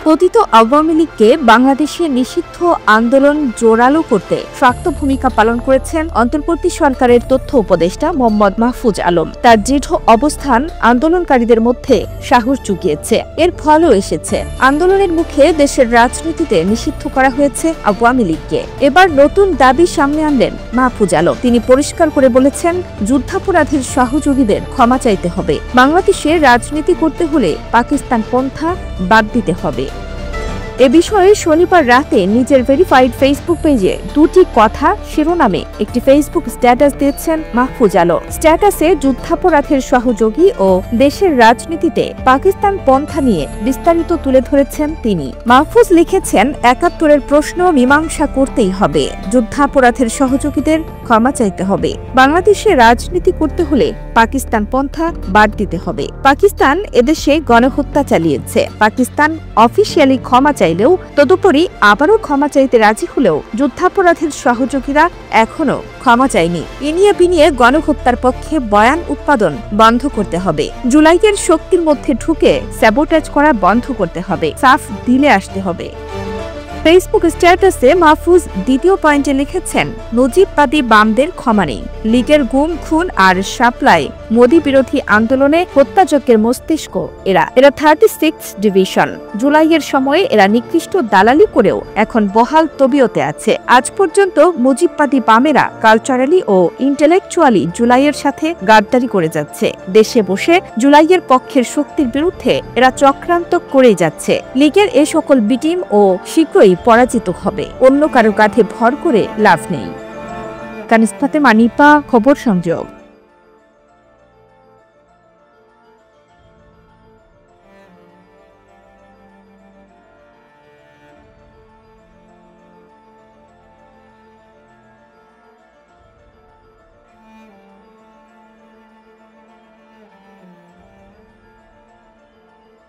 পতিত আওয়ামী লীগকে বাংলাদেশে নিষিদ্ধ আন্দোলন জোরালো করতে শক্ত ভূমিকা পালন করেছেন অন্তর্বর্তী সরকারের তথ্য উপদেষ্টা মোহাম্মদ মাহফুজ আলম। তার দৃঢ় অবস্থান আন্দোলনকারীদের মধ্যে সাহস জুগিয়েছে। এর ফলও এসেছে। আন্দোলনের মুখে দেশের রাজনীতিতে নিষিদ্ধ করা হয়েছে আওয়ামী লীগকে। এবার নতুন দাবি সামনে আনলেন মাহফুজ আলম। তিনি পরিষ্কার করে বলেছেন, যুদ্ধাপরাধীর সহযোগীদের ক্ষমা চাইতে হবে। বাংলাদেশে রাজনীতি করতে হলে পাকিস্তান পন্থা বাদ দিতে হবে। এ বিষয়ে শনিবার রাতে নিজের ভেরিফাইড ফেসবুক পেজে দুটি কথা শিরোনামে একটি ফেসবুক স্ট্যাটাস দিয়েছেন মাহফুজ আলম। স্ট্যাটাসে যুদ্ধাপরাধের সহযোগী ও দেশের রাজনীতিতে পাকিস্তান পন্থা নিয়ে বিস্তারিত তুলে ধরেছেন তিনি। মাহফুজ লিখেছেন, ৭১-এর প্রশ্ন মীমাংসা করতেই হবে। যুদ্ধাপরাধের সহযোগীদের ক্ষমা চাইতে হবে। বাংলাদেশে রাজনীতি করতে হলে পাকিস্তান পন্থা বাদ দিতে হবে। পাকিস্তান এদেশে গণহত্যা চালিয়েছে। পাকিস্তান অফিসিয়ালি ক্ষমা চাইলেও, তদুপরি আবারও ক্ষমা চাইতে রাজি হলেও যুদ্ধাপরাধীর সহযোগীরা এখনো ক্ষমা চায়নি। ইনিয়ে বিনিয়ে গণহত্যার পক্ষে বয়ান উৎপাদন বন্ধ করতে হবে। জুলাইয়ের শক্তির মধ্যে ঢুকে স্যাবোটাজ করা বন্ধ করতে হবে। সাফ দিলে আসতে হবে। ফেসবুক স্ট্যাটাসে মাহফুজ দ্বিতীয় পয়েন্টে লিখেছেন, নজিববাদী বামদের ক্ষমা নেই। লীগের গুম, খুন আর সাপ্লাই মোদি বিরোধী আন্দোলনে হত্যাযজ্ঞের মস্তিষ্ক এরা 36 ডিভিশন। জুলাইয়ের সময়ে এরা নিকৃষ্ট দালালি করেও এখন বহাল তবিয়তে আছে। আজ পর্যন্ত মুজিববাদী বামেরা কালচারালি ও ইন্টেলেকচুয়ালি জুলাইয়ের সাথে গাদ্দারি করে যাচ্ছে। দেশে বসে জুলাইয়ের পক্ষের শক্তির বিরুদ্ধে এরা চক্রান্ত করে যাচ্ছে। লীগের এ সকল বিটিম ও শীঘ্রই পরাজিত হবে। অন্য কারো কাঁধে ভর করে লাভ নেই। কানিস ফাতেমা, নিপা, খবর সংযোগ।